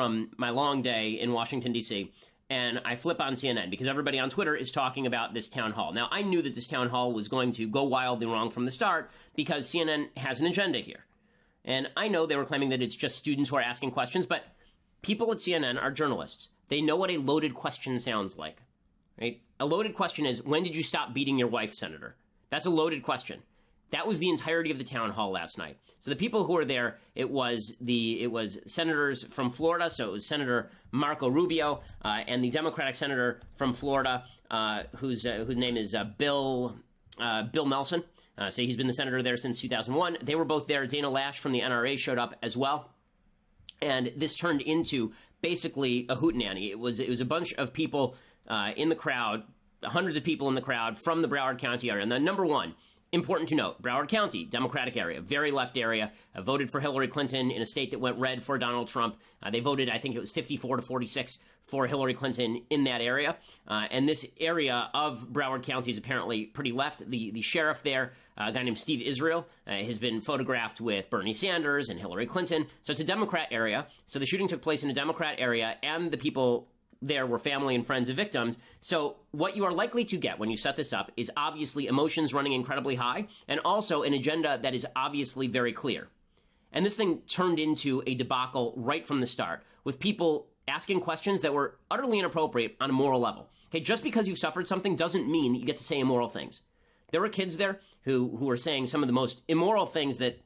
from my long day in Washington, D.C., and I flip on CNN because everybody on Twitter is talking about this town hall. Now, I knew that this town hall was going to go wildly wrong from the start because CNN has an agenda here. And I know they were claiming that it's just students who are asking questions, but people at CNN are journalists. They know what a loaded question sounds like, right? A loaded question is, when did you stop beating your wife, Senator? That's a loaded question. That was the entirety of the town hall last night. So the people who were there, it was senators from Florida. So it was Senator Marco Rubio and the Democratic senator from Florida, whose name is Bill Nelson. So he's been the senator there since 2001. They were both there. Dana Lash from the NRA showed up as well. And this turned into basically a hootenanny. It was a bunch of people in the crowd, hundreds of people in the crowd from the Broward County area. And then number one, important to note, Broward County, Democratic area, very left area, voted for Hillary Clinton in a state that went red for Donald Trump. They voted, I think it was 54-46 for Hillary Clinton in that area. And this area of Broward County is apparently pretty left. The sheriff there, a guy named Steve Israel, has been photographed with Bernie Sanders and Hillary Clinton. So it's a Democrat area. So the shooting took place in a Democrat area, and the people there were family and friends of victims. So what you are likely to get when you set this up is obviously emotions running incredibly high and also an agenda that is obviously very clear. And this thing turned into a debacle right from the start with people asking questions that were utterly inappropriate on a moral level. Okay, just because you've suffered something doesn't mean that you get to say immoral things. There were kids there who were saying some of the most immoral things that,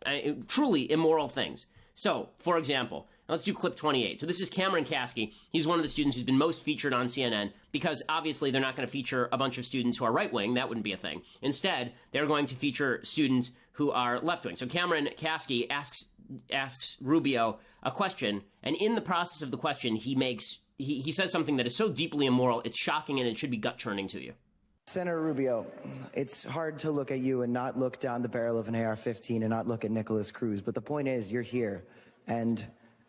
truly immoral things. So, for example, let's do clip 28. So this is Cameron Kasky. He's one of the students who's been most featured on CNN because obviously they're not going to feature a bunch of students who are right-wing. That wouldn't be a thing. Instead, they're going to feature students who are left-wing. So Cameron Kasky asks Rubio a question, and in the process of the question, he says something that is so deeply immoral, it's shocking and it should be gut-churning to you. Senator Rubio, it's hard to look at you and not look down the barrel of an AR-15 and not look at Nicholas Cruz. But the point is, you're here, and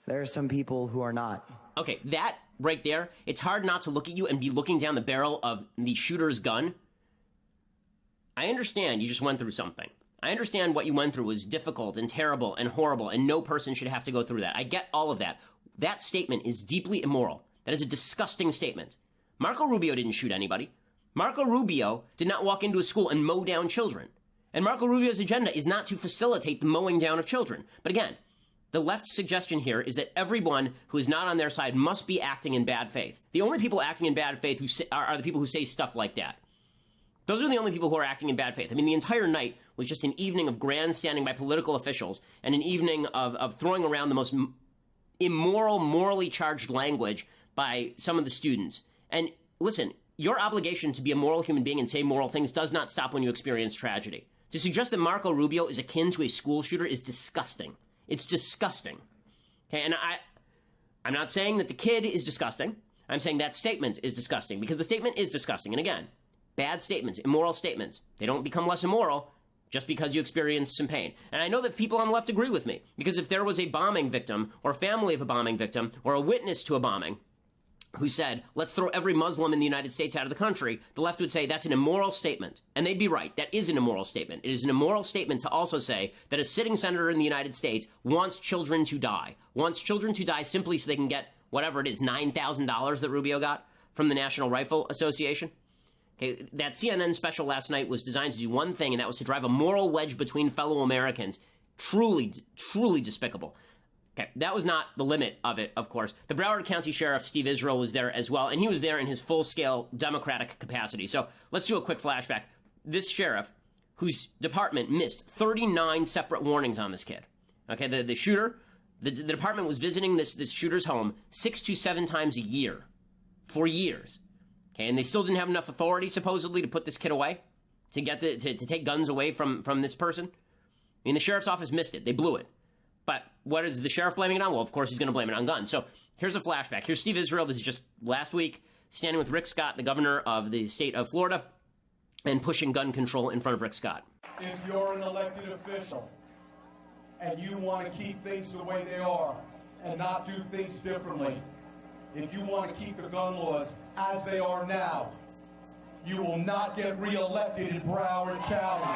there are some people who are not. Okay, that right there, it's hard not to look at you and be looking down the barrel of the shooter's gun. I understand you just went through something. I understand what you went through was difficult and terrible and horrible, and no person should have to go through that. I get all of that. That statement is deeply immoral. That is a disgusting statement. Marco Rubio didn't shoot anybody. Marco Rubio did not walk into a school and mow down children. And Marco Rubio's agenda is not to facilitate the mowing down of children. But again, the left's suggestion here is that everyone who is not on their side must be acting in bad faith. The only people acting in bad faith are the people who say stuff like that. Those are the only people who are acting in bad faith. I mean, the entire night was just an evening of grandstanding by political officials and an evening of throwing around the most immoral, morally charged language by some of the students. And listen, your obligation to be a moral human being and say moral things does not stop when you experience tragedy. To suggest that Marco Rubio is akin to a school shooter is disgusting. It's disgusting. Okay, and I'm not saying that the kid is disgusting. I'm saying that statement is disgusting because the statement is disgusting. And again, bad statements, immoral statements, they don't become less immoral just because you experience some pain. And I know that people on the left agree with me because if there was a bombing victim or family of a bombing victim or a witness to a bombing who said, let's throw every Muslim in the United States out of the country, the left would say that's an immoral statement. And they'd be right. That is an immoral statement. It is an immoral statement to also say that a sitting senator in the United States wants children to die simply so they can get whatever it is, $9,000 that Rubio got from the National Rifle Association. Okay, that CNN special last night was designed to do one thing, and that was to drive a moral wedge between fellow Americans. Truly, truly despicable. Okay, that was not the limit of it, of course. The Broward County Sheriff, Steve Israel, was there as well, and he was there in his full-scale Democratic capacity. So let's do a quick flashback. This sheriff, whose department missed 39 separate warnings on this kid. Okay, the shooter, the department was visiting this shooter's home 6 to 7 times a year for years. Okay, and they still didn't have enough authority, supposedly, to put this kid away, to get to take guns away from this person. I mean, the sheriff's office missed it. They blew it. But what is the sheriff blaming it on? Well, of course, he's going to blame it on guns. So here's a flashback. Here's Steve Israel. This is just last week, standing with Rick Scott, the governor of the state of Florida, and pushing gun control in front of Rick Scott. If you're an elected official and you want to keep things the way they are and not do things differently, if you want to keep the gun laws as they are now, you will not get reelected in Broward County.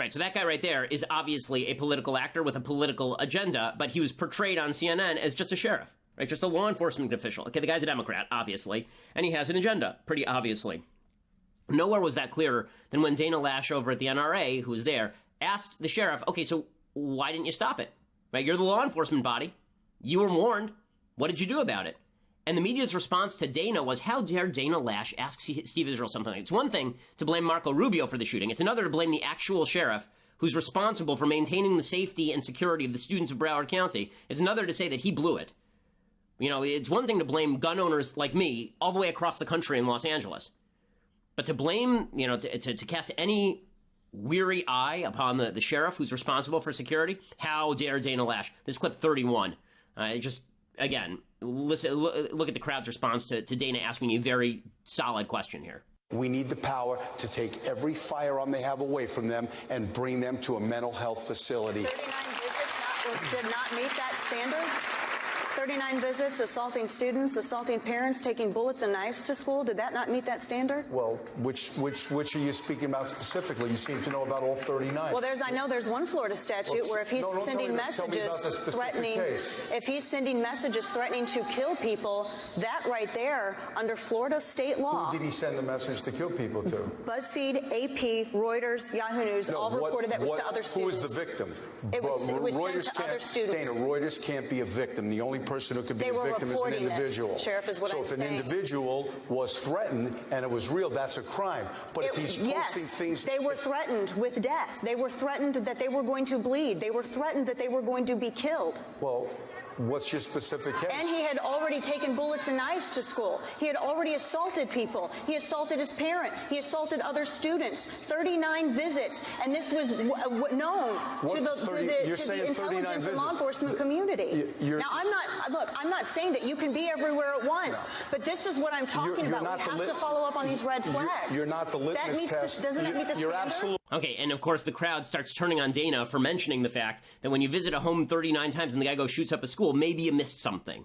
Right, so that guy right there is obviously a political actor with a political agenda, but he was portrayed on CNN as just a sheriff, right? Just a law enforcement official. Okay, the guy's a Democrat, obviously, and he has an agenda, pretty obviously. Nowhere was that clearer than when Dana Lash over at the NRA, who was there, asked the sheriff, okay, so why didn't you stop it? Right, you're the law enforcement body. You were warned. What did you do about it? And the media's response to Dana was, how dare Dana Lash ask Steve Israel something? It's one thing to blame Marco Rubio for the shooting. It's another to blame the actual sheriff who's responsible for maintaining the safety and security of the students of Broward County. It's another to say that he blew it. You know, it's one thing to blame gun owners like me all the way across the country in Los Angeles. But to blame, you know, to cast any weary eye upon the sheriff who's responsible for security, how dare Dana Lash? This clip 31. Again, look at the crowd's response to Dana asking a very solid question here. We need the power to take every firearm they have away from them and bring them to a mental health facility. 39 visits did not meet that standard? 39 visits, assaulting students, assaulting parents, taking bullets and knives to school. Did that not meet that standard? Well, which are you speaking about specifically? You seem to know about all 39. Well, I know there's one Florida statute where if he's sending messages threatening, if he's sending messages threatening to kill people, that right there, under Florida state law. Who did he send the message to kill people to? BuzzFeed, AP, Reuters, Yahoo News, all reported that was to other students. Who was the victim? It was sent to other students. Dana, Reuters can't be a victim. The only person who could be a victim is an individual. Sheriff, is what I'm saying. So if an individual was threatened and it was real, that's a crime. But if he's posting things... They were threatened with death. They were threatened that they were going to bleed. They were threatened that they were going to be killed. Well, what's your specific case? And he had already taken bullets and knives to school. He had already assaulted people. He assaulted his parent. He assaulted other students. 39 visits. And this was known to the intelligence and law enforcement community. Now, I'm not saying that you can be everywhere at once, but this is what I'm talking about. We have to follow up on these red flags. You're not the litmus test. Doesn't that meet the standard? Absolutely. Okay, and of course the crowd starts turning on Dana for mentioning the fact that when you visit a home 39 times and the guy goes shoots up a school, maybe you missed something.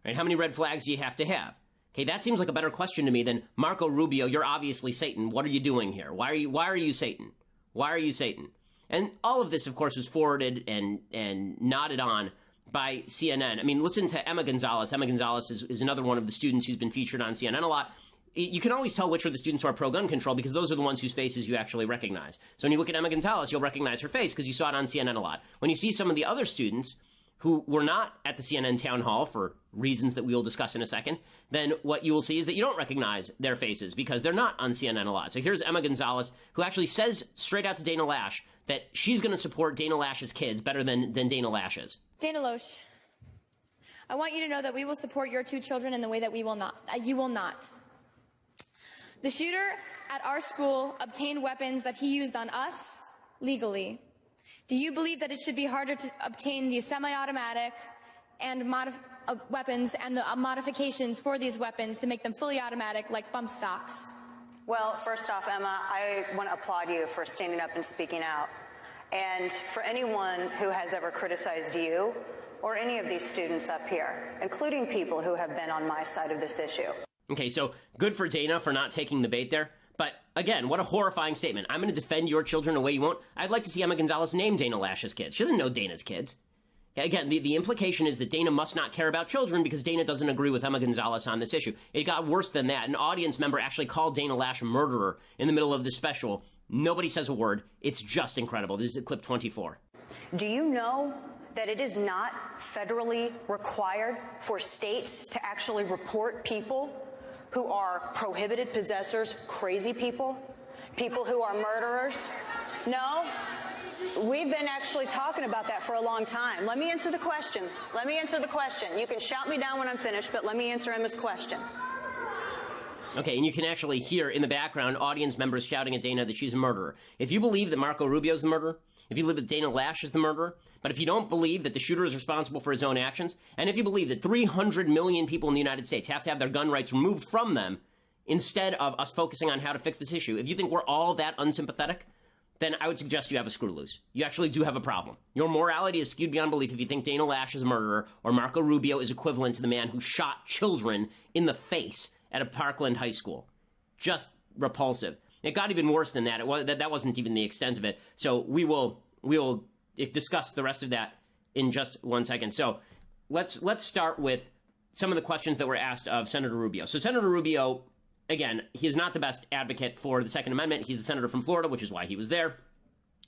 Right? How many red flags do you have to have? Okay, that seems like a better question to me than Marco Rubio, you're obviously Satan. What are you doing here? Why are you Satan? Why are you Satan? And all of this, of course, was forwarded and nodded on by CNN. I mean, listen to Emma Gonzalez. Emma Gonzalez is another one of the students who's been featured on CNN a lot. You can always tell which are the students who are pro-gun control because those are the ones whose faces you actually recognize. So when you look at Emma Gonzalez, you'll recognize her face because you saw it on CNN a lot. When you see some of the other students who were not at the CNN town hall for reasons that we will discuss in a second, then what you will see is that you don't recognize their faces because they're not on CNN a lot. So here's Emma Gonzalez, who actually says straight out to Dana Lash that she's going to support Dana Lash's kids better than Dana Lash's. Dana Loesch, I want you to know that we will support your two children in the way that you will not. The shooter at our school obtained weapons that he used on us legally. Do you believe that it should be harder to obtain these semi-automatic and weapons and the modifications for these weapons to make them fully automatic like bump stocks? Well, first off, Emma, I want to applaud you for standing up and speaking out. And for anyone who has ever criticized you or any of these students up here, including people who have been on my side of this issue. Okay, so good for Dana for not taking the bait there. But again, what a horrifying statement. I'm going to defend your children a way you won't. I'd like to see Emma Gonzalez name Dana Lash's kids. She doesn't know Dana's kids. Again, the implication is that Dana must not care about children because Dana doesn't agree with Emma Gonzalez on this issue. It got worse than that. An audience member actually called Dana Lash a murderer in the middle of the special. Nobody says a word. It's just incredible. This is clip 24. Do you know that it is not federally required for states to actually report people who are prohibited possessors, crazy people, people who are murderers? No? We've been actually talking about that for a long time. Let me answer the question. You can shout me down when I'm finished, but let me answer Emma's question. Okay, and you can actually hear in the background audience members shouting at Dana that she's a murderer. If you believe that Marco Rubio's the murderer, if you believe that Dana Lash is the murderer, but if you don't believe that the shooter is responsible for his own actions, and if you believe that 300 million people in the United States have to have their gun rights removed from them instead of us focusing on how to fix this issue, if you think we're all that unsympathetic, then I would suggest you have a screw loose. You actually do have a problem. Your morality is skewed beyond belief if you think Dana Lash is a murderer or Marco Rubio is equivalent to the man who shot children in the face at a Parkland high school. Just repulsive. It got even worse than that. That wasn't even the extent of it. So we will discuss the rest of that in just 1 second. So let's start with some of the questions that were asked of Senator Rubio. So Senator Rubio, again, he is not the best advocate for the Second Amendment. He's the senator from Florida, which is why he was there.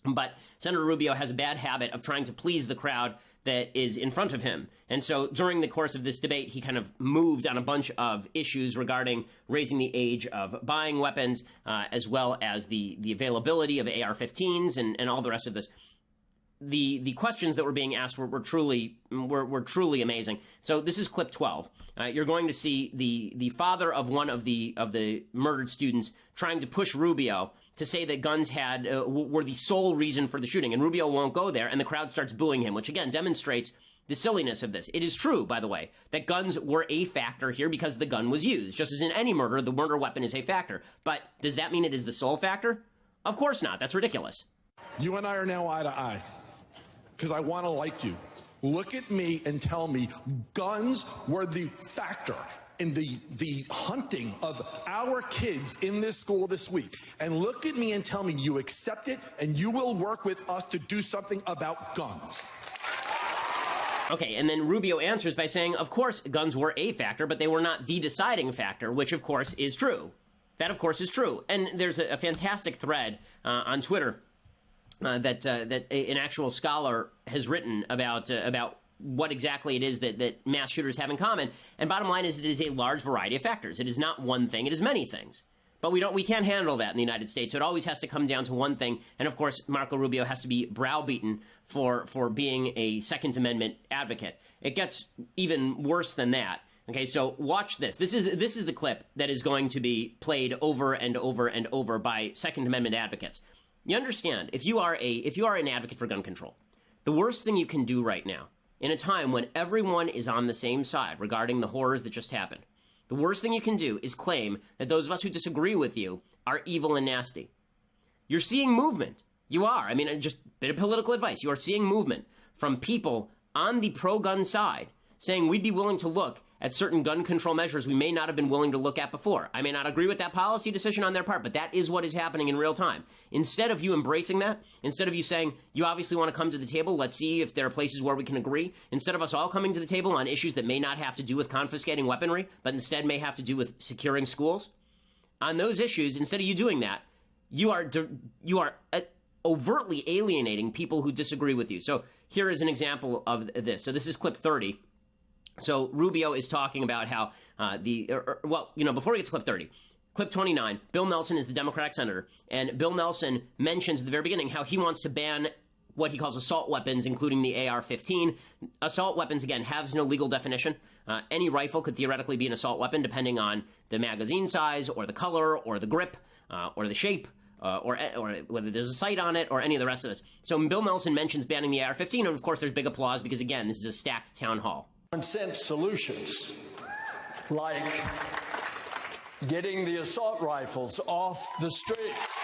But Senator Rubio has a bad habit of trying to please the crowd that is in front of him. And so during the course of this debate, he kind of moved on a bunch of issues regarding raising the age of buying weapons, as well as the availability of AR-15s and all the rest of this. The questions that were being asked were truly amazing. So this is clip 12. You're going to see the father of one of the murdered students trying to push Rubio to say that guns were the sole reason for the shooting, and Rubio won't go there, and the crowd starts booing him, which again demonstrates the silliness of this. It is true, by the way, that guns were a factor here because the gun was used. Just as in any murder, the murder weapon is a factor. But does that mean it is the sole factor? Of course not. That's ridiculous. You and I are now eye to eye, because I want to like you. Look at me and tell me guns were the factor in the hunting of our kids in this school this week. And look at me and tell me you accept it and you will work with us to do something about guns. Okay, and then Rubio answers by saying, of course, guns were a factor, but they were not the deciding factor, which, of course, is true. That, of course, is true. And there's a fantastic thread on Twitter that an actual scholar has written about what exactly it is that mass shooters have in common. And bottom line is it is a large variety of factors. It is not one thing. It is many things. But we can't handle that in the United States. So it always has to come down to one thing. And, of course, Marco Rubio has to be browbeaten for being a Second Amendment advocate. It gets even worse than that. Okay, so watch this. This is the clip that is going to be played over and over and over by Second Amendment advocates. You understand, if you are an advocate for gun control, the worst thing you can do right now, in a time when everyone is on the same side regarding the horrors that just happened, the worst thing you can do is claim that those of us who disagree with you are evil and nasty. You're seeing movement. You are. I mean, just a bit of political advice. You are seeing movement from people on the pro-gun side saying we'd be willing to look at certain gun control measures we may not have been willing to look at before. I may not agree with that policy decision on their part, but that is what is happening in real time. Instead of you embracing that, instead of you saying, you obviously want to come to the table, let's see if there are places where we can agree, instead of us all coming to the table on issues that may not have to do with confiscating weaponry, but instead may have to do with securing schools, on those issues, instead of you doing that, you are overtly alienating people who disagree with you. So here is an example of this. So this is clip 30. So Rubio is talking about how before we get to clip 30, clip 29, Bill Nelson is the Democratic senator, and Bill Nelson mentions at the very beginning how he wants to ban what he calls assault weapons, including the AR-15. Assault weapons, again, has no legal definition. Any rifle could theoretically be an assault weapon, depending on the magazine size, or the color, or the grip, or the shape, or whether there's a sight on it, or any of the rest of this. So Bill Nelson mentions banning the AR-15, and of course there's big applause because, again, this is a stacked town hall. Common-sense solutions, like getting the assault rifles off the streets.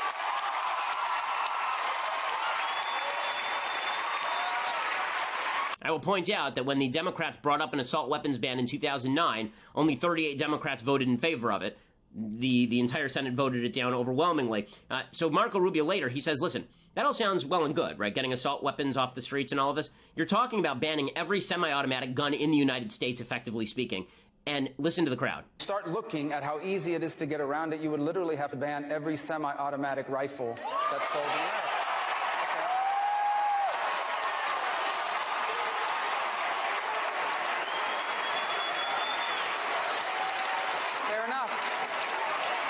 I will point out that when the Democrats brought up an assault weapons ban in 2009, only 38 Democrats voted in favor of it. The entire Senate voted it down overwhelmingly. So Marco Rubio later, he says, listen, that all sounds well and good, right? Getting assault weapons off the streets and all of this. You're talking about banning every semi-automatic gun in the United States, effectively speaking. And listen to the crowd. Start looking at how easy it is to get around it. You would literally have to ban every semi-automatic rifle that's sold in America.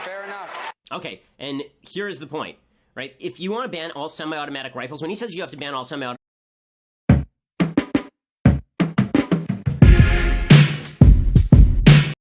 Fair enough. Okay, and here is the point. Right? If you want to ban all semi-automatic rifles, when he says you have to ban all